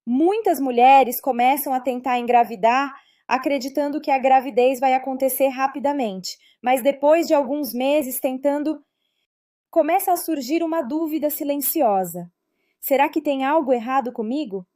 Muitas mulheres começam a tentar engravidar acreditando que a gravidez vai acontecer rapidamente, mas depois de alguns meses tentando, começa a surgir uma dúvida silenciosa. Será que tem algo errado comigo?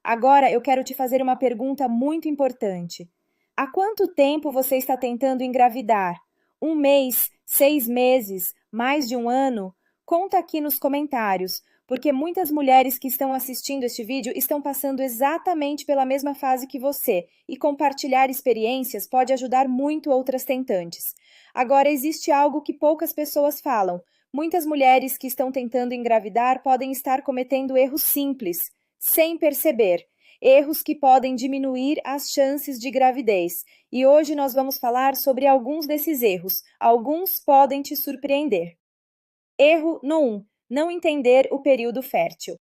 Agora eu quero te fazer uma pergunta muito importante. Há quanto tempo você está tentando engravidar? Um mês, 6 meses, mais de um ano? Conta aqui nos comentários, porque muitas mulheres que estão assistindo este vídeo estão passando exatamente pela mesma fase que você, e compartilhar experiências pode ajudar muito outras tentantes. Agora, existe algo que poucas pessoas falam. Muitas mulheres que estão tentando engravidar podem estar cometendo erros simples, sem perceber. Erros que podem diminuir as chances de gravidez. E hoje nós vamos falar sobre alguns desses erros. Alguns podem te surpreender. Erro no 1. Não entender o período fértil.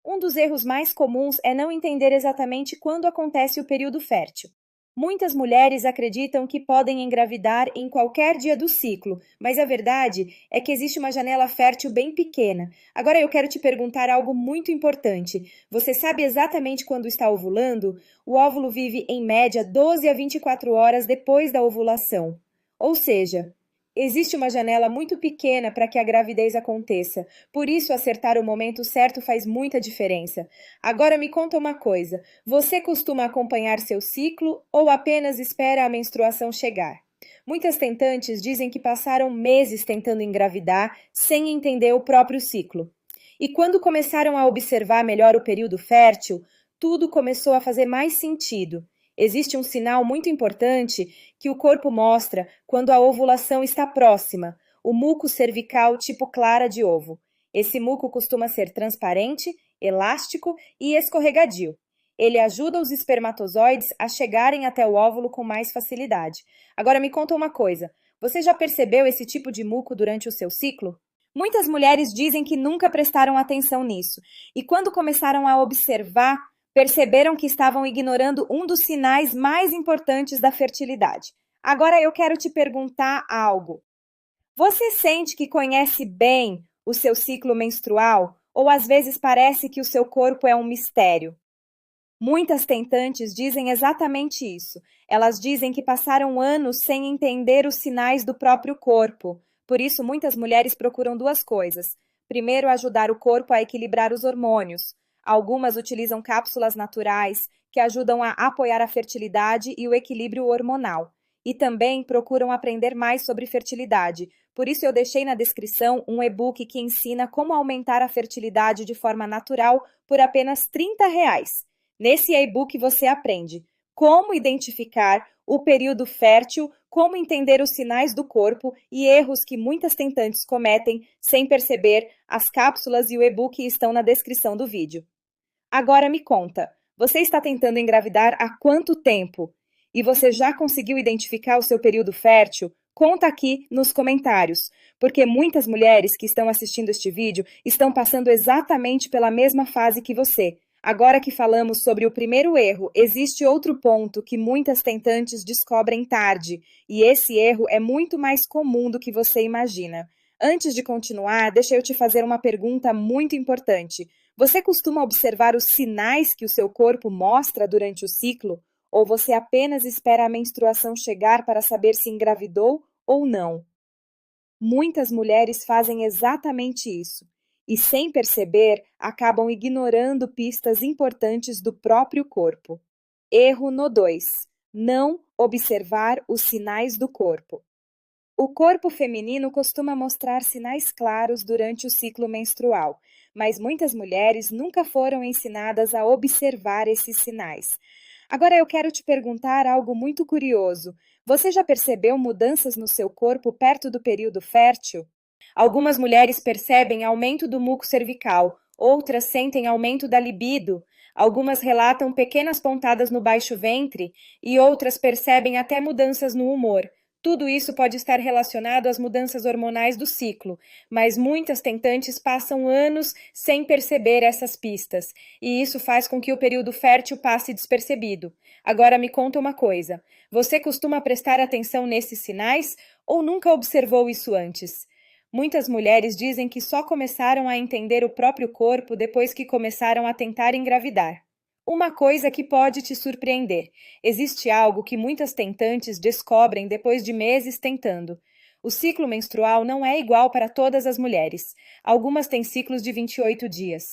Um dos erros mais comuns é não entender exatamente quando acontece o período fértil. Muitas mulheres acreditam que podem engravidar em qualquer dia do ciclo, mas a verdade é que existe uma janela fértil bem pequena. Agora eu quero te perguntar algo muito importante. Você sabe exatamente quando está ovulando? O óvulo vive, em média, 12 a 24 horas depois da ovulação. Ou seja, existe uma janela muito pequena para que a gravidez aconteça. Por isso, acertar o momento certo faz muita diferença. Agora me conta uma coisa: você costuma acompanhar seu ciclo ou apenas espera a menstruação chegar? Muitas tentantes dizem que passaram meses tentando engravidar sem entender o próprio ciclo. E quando começaram a observar melhor o período fértil, tudo começou a fazer mais sentido. Existe um sinal muito importante que o corpo mostra quando a ovulação está próxima, o muco cervical tipo clara de ovo. Esse muco costuma ser transparente, elástico e escorregadio. Ele ajuda os espermatozoides a chegarem até o óvulo com mais facilidade. Agora me conta uma coisa: você já percebeu esse tipo de muco durante o seu ciclo? Muitas mulheres dizem que nunca prestaram atenção nisso, e quando começaram a observar, perceberam que estavam ignorando um dos sinais mais importantes da fertilidade. Agora eu quero te perguntar algo. Você sente que conhece bem o seu ciclo menstrual? Ou às vezes parece que o seu corpo é um mistério? Muitas tentantes dizem exatamente isso. Elas dizem que passaram anos sem entender os sinais do próprio corpo. Por isso, muitas mulheres procuram duas coisas. Primeiro, ajudar o corpo a equilibrar os hormônios. Algumas utilizam cápsulas naturais que ajudam a apoiar a fertilidade e o equilíbrio hormonal. E também procuram aprender mais sobre fertilidade. Por isso, eu deixei na descrição um e-book que ensina como aumentar a fertilidade de forma natural por apenas R$ 30. Nesse e-book você aprende como identificar o período fértil, como entender os sinais do corpo e erros que muitas tentantes cometem sem perceber. As cápsulas e o e-book estão na descrição do vídeo. Agora me conta, você está tentando engravidar há quanto tempo? E você já conseguiu identificar o seu período fértil? Conta aqui nos comentários, porque muitas mulheres que estão assistindo este vídeo estão passando exatamente pela mesma fase que você. Agora que falamos sobre o primeiro erro, existe outro ponto que muitas tentantes descobrem tarde, e esse erro é muito mais comum do que você imagina. Antes de continuar, deixa eu te fazer uma pergunta muito importante. Você costuma observar os sinais que o seu corpo mostra durante o ciclo? Ou você apenas espera a menstruação chegar para saber se engravidou ou não? Muitas mulheres fazem exatamente isso e, sem perceber, acabam ignorando pistas importantes do próprio corpo. Erro no 2. Não observar os sinais do corpo. O corpo feminino costuma mostrar sinais claros durante o ciclo menstrual, mas muitas mulheres nunca foram ensinadas a observar esses sinais. Agora eu quero te perguntar algo muito curioso. Você já percebeu mudanças no seu corpo perto do período fértil? Algumas mulheres percebem aumento do muco cervical, outras sentem aumento da libido, algumas relatam pequenas pontadas no baixo ventre e outras percebem até mudanças no humor. Tudo isso pode estar relacionado às mudanças hormonais do ciclo, mas muitas tentantes passam anos sem perceber essas pistas, e isso faz com que o período fértil passe despercebido. Agora me conta uma coisa: você costuma prestar atenção nesses sinais ou nunca observou isso antes? Muitas mulheres dizem que só começaram a entender o próprio corpo depois que começaram a tentar engravidar. Uma coisa que pode te surpreender: existe algo que muitas tentantes descobrem depois de meses tentando. O ciclo menstrual não é igual para todas as mulheres. Algumas têm ciclos de 28 dias,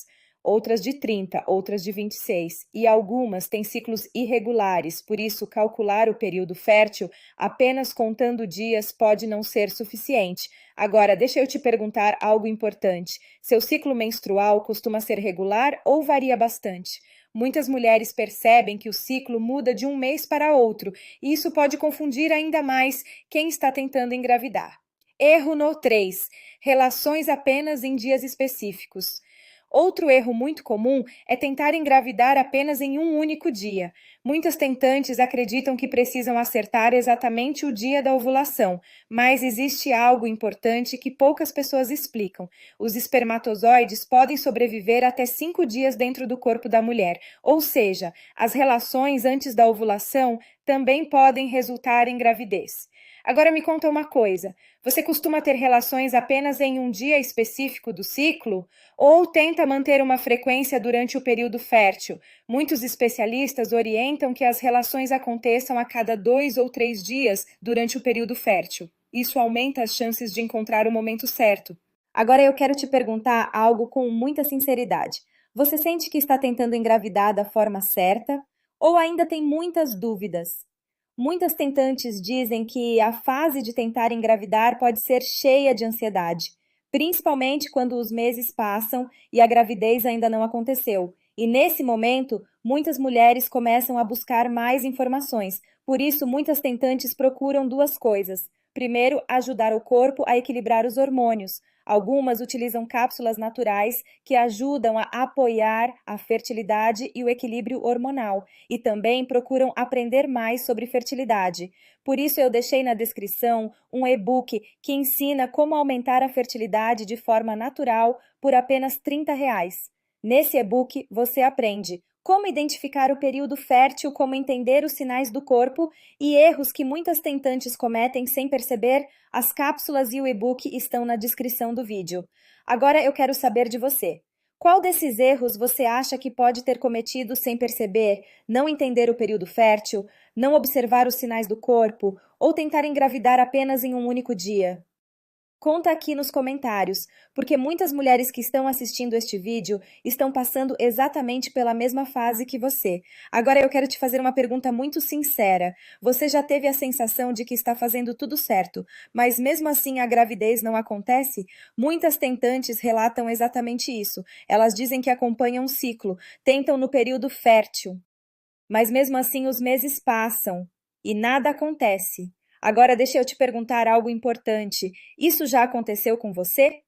outras de 30, outras de 26, e algumas têm ciclos irregulares, por isso calcular o período fértil apenas contando dias pode não ser suficiente. Agora, deixa eu te perguntar algo importante. Seu ciclo menstrual costuma ser regular ou varia bastante? Muitas mulheres percebem que o ciclo muda de um mês para outro, e isso pode confundir ainda mais quem está tentando engravidar. Erro no 3. Relações apenas em dias específicos. Outro erro muito comum é tentar engravidar apenas em um único dia. Muitas tentantes acreditam que precisam acertar exatamente o dia da ovulação, mas existe algo importante que poucas pessoas explicam. Os espermatozoides podem sobreviver até 5 dias dentro do corpo da mulher, ou seja, as relações antes da ovulação também podem resultar em gravidez. Agora me conta uma coisa: você costuma ter relações apenas em um dia específico do ciclo? Ou tenta manter uma frequência durante o período fértil? Muitos especialistas orientam que as relações aconteçam a cada 2 ou 3 dias durante o período fértil. Isso aumenta as chances de encontrar o momento certo. Agora eu quero te perguntar algo com muita sinceridade. Você sente que está tentando engravidar da forma certa? Ou ainda tem muitas dúvidas? Muitas tentantes dizem que a fase de tentar engravidar pode ser cheia de ansiedade, principalmente quando os meses passam e a gravidez ainda não aconteceu. E nesse momento, muitas mulheres começam a buscar mais informações. Por isso, muitas tentantes procuram duas coisas. Primeiro, ajudar o corpo a equilibrar os hormônios. Algumas utilizam cápsulas naturais que ajudam a apoiar a fertilidade e o equilíbrio hormonal, e também procuram aprender mais sobre fertilidade. Por isso eu deixei na descrição um e-book que ensina como aumentar a fertilidade de forma natural por apenas R$ 30. Nesse e-book você aprende como identificar o período fértil, como entender os sinais do corpo e erros que muitas tentantes cometem sem perceber. As cápsulas e o e-book estão na descrição do vídeo. Agora eu quero saber de você. Qual desses erros você acha que pode ter cometido sem perceber? Não entender o período fértil, não observar os sinais do corpo ou tentar engravidar apenas em um único dia? Conta aqui nos comentários, porque muitas mulheres que estão assistindo este vídeo estão passando exatamente pela mesma fase que você. Agora eu quero te fazer uma pergunta muito sincera. Você já teve a sensação de que está fazendo tudo certo, mas mesmo assim a gravidez não acontece? Muitas tentantes relatam exatamente isso. Elas dizem que acompanham um ciclo, tentam no período fértil, mas mesmo assim os meses passam e nada acontece. Agora deixa eu te perguntar algo importante. Isso já aconteceu com você?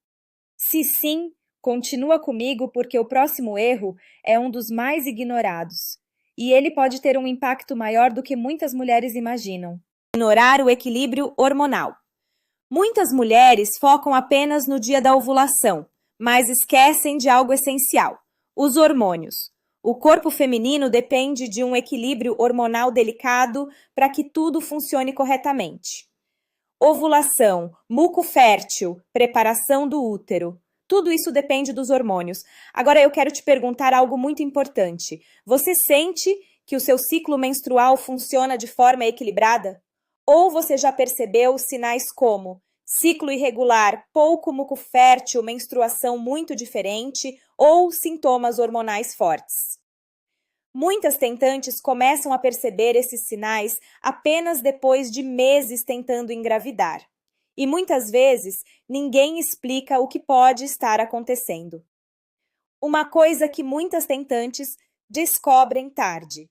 Se sim, continua comigo porque o próximo erro é um dos mais ignorados. E ele pode ter um impacto maior do que muitas mulheres imaginam. Ignorar o equilíbrio hormonal. Muitas mulheres focam apenas no dia da ovulação, mas esquecem de algo essencial: os hormônios. O corpo feminino depende de um equilíbrio hormonal delicado para que tudo funcione corretamente. Ovulação, muco fértil, preparação do útero. Tudo isso depende dos hormônios. Agora eu quero te perguntar algo muito importante. Você sente que o seu ciclo menstrual funciona de forma equilibrada? Ou você já percebeu sinais como ciclo irregular, pouco muco fértil, menstruação muito diferente ou sintomas hormonais fortes? Muitas tentantes começam a perceber esses sinais apenas depois de meses tentando engravidar. E muitas vezes ninguém explica o que pode estar acontecendo. Uma coisa que muitas tentantes descobrem tarde.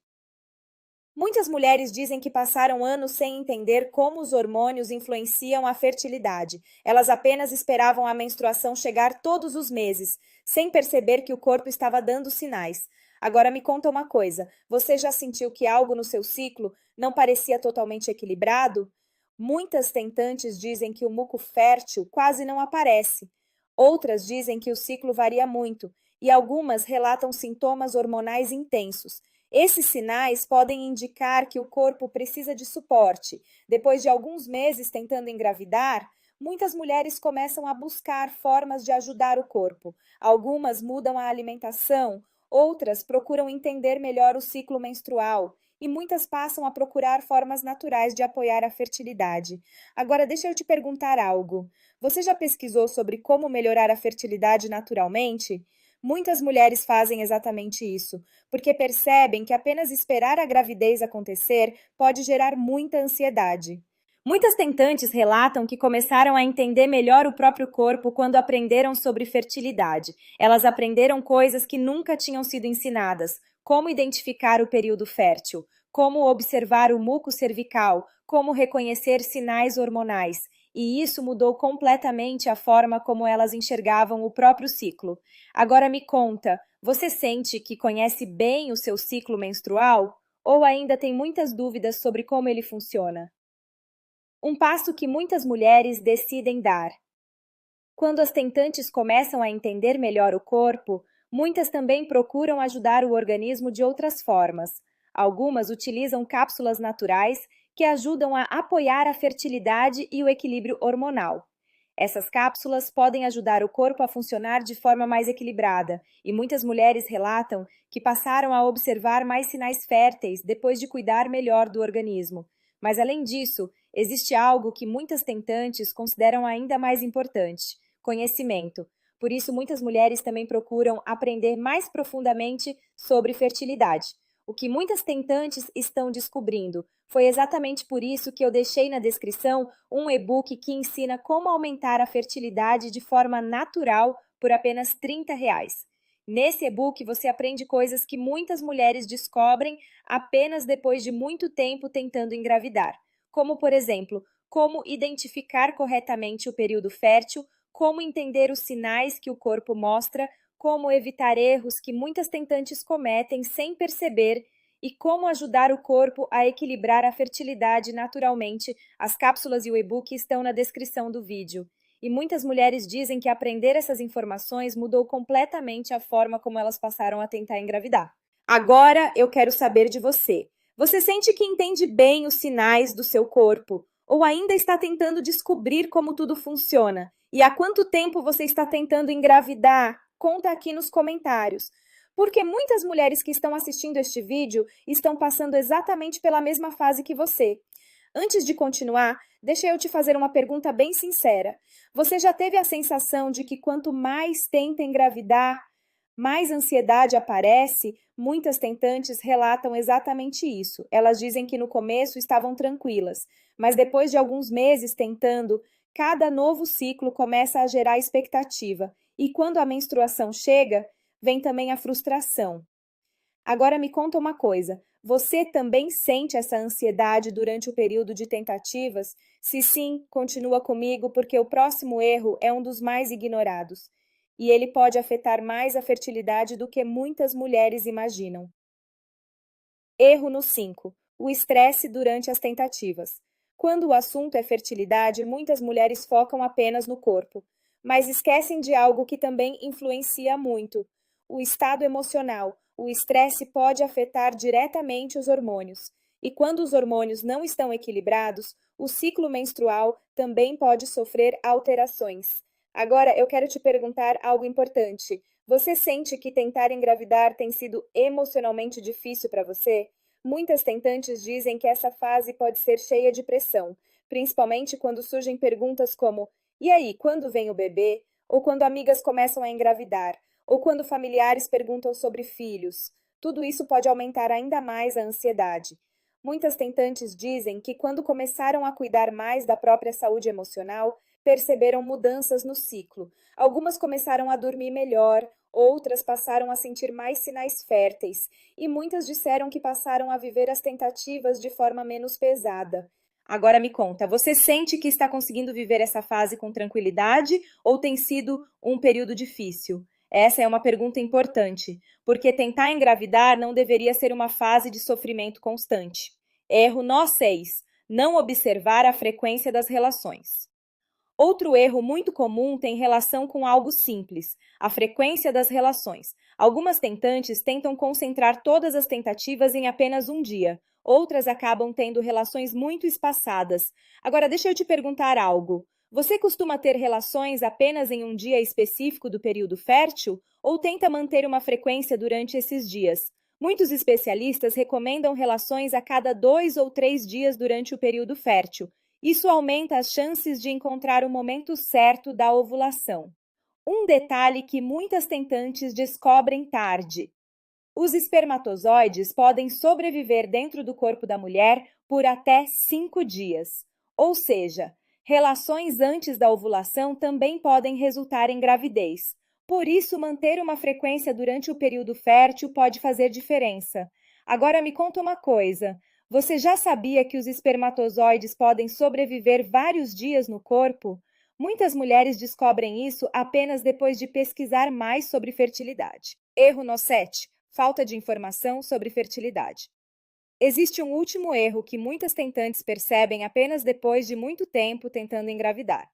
Muitas mulheres dizem que passaram anos sem entender como os hormônios influenciam a fertilidade. Elas apenas esperavam a menstruação chegar todos os meses, sem perceber que o corpo estava dando sinais. Agora me conta uma coisa: você já sentiu que algo no seu ciclo não parecia totalmente equilibrado? Muitas tentantes dizem que o muco fértil quase não aparece. Outras dizem que o ciclo varia muito, e algumas relatam sintomas hormonais intensos. Esses sinais podem indicar que o corpo precisa de suporte. Depois de alguns meses tentando engravidar, muitas mulheres começam a buscar formas de ajudar o corpo. Algumas mudam a alimentação, Outras procuram entender melhor o ciclo menstrual e muitas passam a procurar formas naturais de apoiar a fertilidade. Agora, deixa eu te perguntar algo. Você já pesquisou sobre como melhorar a fertilidade naturalmente? Muitas mulheres fazem exatamente isso, porque percebem que apenas esperar a gravidez acontecer pode gerar muita ansiedade. Muitas tentantes relatam que começaram a entender melhor o próprio corpo quando aprenderam sobre fertilidade. Elas aprenderam coisas que nunca tinham sido ensinadas, como identificar o período fértil, como observar o muco cervical, como reconhecer sinais hormonais. E isso mudou completamente a forma como elas enxergavam o próprio ciclo. Agora me conta, você sente que conhece bem o seu ciclo menstrual? Ou ainda tem muitas dúvidas sobre como ele funciona? Um passo que muitas mulheres decidem dar. Quando as tentantes começam a entender melhor o corpo, muitas também procuram ajudar o organismo de outras formas. Algumas utilizam cápsulas naturais que ajudam a apoiar a fertilidade e o equilíbrio hormonal. Essas cápsulas podem ajudar o corpo a funcionar de forma mais equilibrada, e muitas mulheres relatam que passaram a observar mais sinais férteis depois de cuidar melhor do organismo. Mas, além disso, existe algo que muitas tentantes consideram ainda mais importante: conhecimento. Por isso, muitas mulheres também procuram aprender mais profundamente sobre fertilidade. O que muitas tentantes estão descobrindo. Foi exatamente por isso que eu deixei na descrição um e-book que ensina como aumentar a fertilidade de forma natural por apenas R$ 30. Nesse e-book você aprende coisas que muitas mulheres descobrem apenas depois de muito tempo tentando engravidar, como, por exemplo, como identificar corretamente o período fértil, como entender os sinais que o corpo mostra, como evitar erros que muitas tentantes cometem sem perceber e como ajudar o corpo a equilibrar a fertilidade naturalmente. As cápsulas e o e-book estão na descrição do vídeo. E muitas mulheres dizem que aprender essas informações mudou completamente a forma como elas passaram a tentar engravidar. Agora eu quero saber de você. Você sente que entende bem os sinais do seu corpo? Ou ainda está tentando descobrir como tudo funciona? E há quanto tempo você está tentando engravidar? Conta aqui nos comentários. Porque muitas mulheres que estão assistindo este vídeo estão passando exatamente pela mesma fase que você. Antes de continuar, deixa eu te fazer uma pergunta bem sincera. Você já teve a sensação de que quanto mais tenta engravidar, mais ansiedade aparece? Muitas tentantes relatam exatamente isso. Elas dizem que no começo estavam tranquilas, mas depois de alguns meses tentando, cada novo ciclo começa a gerar expectativa. E quando a menstruação chega, vem também a frustração. Agora me conta uma coisa, você também sente essa ansiedade durante o período de tentativas? Se sim, continua comigo, porque o próximo erro é um dos mais ignorados. E ele pode afetar mais a fertilidade do que muitas mulheres imaginam. Erro no 5. O estresse durante as tentativas. Quando o assunto é fertilidade, muitas mulheres focam apenas no corpo, mas esquecem de algo que também influencia muito: o estado emocional. O estresse pode afetar diretamente os hormônios. E quando os hormônios não estão equilibrados, o ciclo menstrual também pode sofrer alterações. Agora, eu quero te perguntar algo importante. Você sente que tentar engravidar tem sido emocionalmente difícil para você? Muitas tentantes dizem que essa fase pode ser cheia de pressão, principalmente quando surgem perguntas como: e aí, quando vem o bebê? Ou quando amigas começam a engravidar? Ou quando familiares perguntam sobre filhos. Tudo isso pode aumentar ainda mais a ansiedade. Muitas tentantes dizem que quando começaram a cuidar mais da própria saúde emocional, perceberam mudanças no ciclo. Algumas começaram a dormir melhor, outras passaram a sentir mais sinais férteis, e muitas disseram que passaram a viver as tentativas de forma menos pesada. Agora me conta, você sente que está conseguindo viver essa fase com tranquilidade ou tem sido um período difícil? Essa é uma pergunta importante, porque tentar engravidar não deveria ser uma fase de sofrimento constante. Erro nó 6. Não observar a frequência das relações. Outro erro muito comum tem relação com algo simples: a frequência das relações. Algumas tentantes tentam concentrar todas as tentativas em apenas um dia. Outras acabam tendo relações muito espaçadas. Agora, deixa eu te perguntar algo. Você costuma ter relações apenas em um dia específico do período fértil ou tenta manter uma frequência durante esses dias? Muitos especialistas recomendam relações a cada 2 ou 3 dias durante o período fértil. Isso aumenta as chances de encontrar o momento certo da ovulação. Um detalhe que muitas tentantes descobrem tarde: os espermatozoides podem sobreviver dentro do corpo da mulher por até 5 dias. Ou seja, relações antes da ovulação também podem resultar em gravidez. Por isso, manter uma frequência durante o período fértil pode fazer diferença. Agora me conta uma coisa: você já sabia que os espermatozoides podem sobreviver vários dias no corpo? Muitas mulheres descobrem isso apenas depois de pesquisar mais sobre fertilidade. Erro no 7: falta de informação sobre fertilidade. Existe um último erro que muitas tentantes percebem apenas depois de muito tempo tentando engravidar: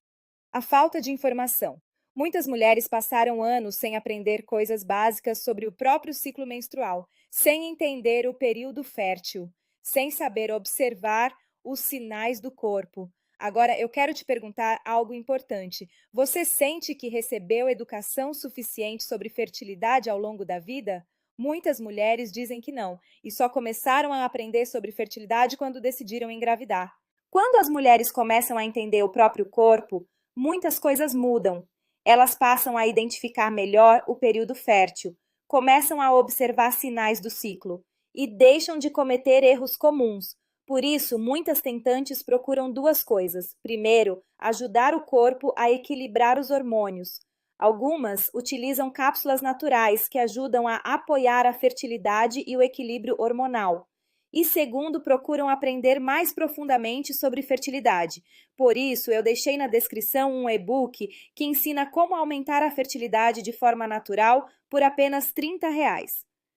a falta de informação. Muitas mulheres passaram anos sem aprender coisas básicas sobre o próprio ciclo menstrual, sem entender o período fértil, sem saber observar os sinais do corpo. Agora, eu quero te perguntar algo importante. Você sente que recebeu educação suficiente sobre fertilidade ao longo da vida? Muitas mulheres dizem que não, e só começaram a aprender sobre fertilidade quando decidiram engravidar. Quando as mulheres começam a entender o próprio corpo, muitas coisas mudam. Elas passam a identificar melhor o período fértil, começam a observar sinais do ciclo e deixam de cometer erros comuns. Por isso, muitas tentantes procuram duas coisas. Primeiro, ajudar o corpo a equilibrar os hormônios. Algumas utilizam cápsulas naturais que ajudam a apoiar a fertilidade e o equilíbrio hormonal. E segundo, procuram aprender mais profundamente sobre fertilidade. Por isso, eu deixei na descrição um e-book que ensina como aumentar a fertilidade de forma natural por apenas R$ 30.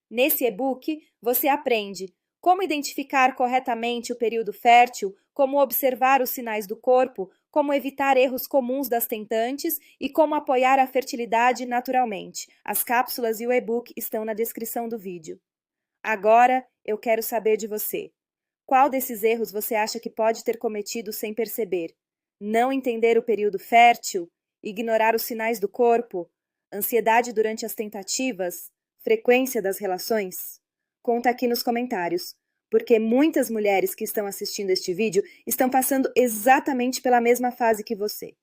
Nesse e-book, você aprende como identificar corretamente o período fértil, como observar os sinais do corpo, como evitar erros comuns das tentantes e como apoiar a fertilidade naturalmente. As cápsulas e o e-book estão na descrição do vídeo. Agora, eu quero saber de você. Qual desses erros você acha que pode ter cometido sem perceber? Não entender o período fértil? Ignorar os sinais do corpo? Ansiedade durante as tentativas? Frequência das relações? Conta aqui nos comentários, porque muitas mulheres que estão assistindo este vídeo estão passando exatamente pela mesma fase que você.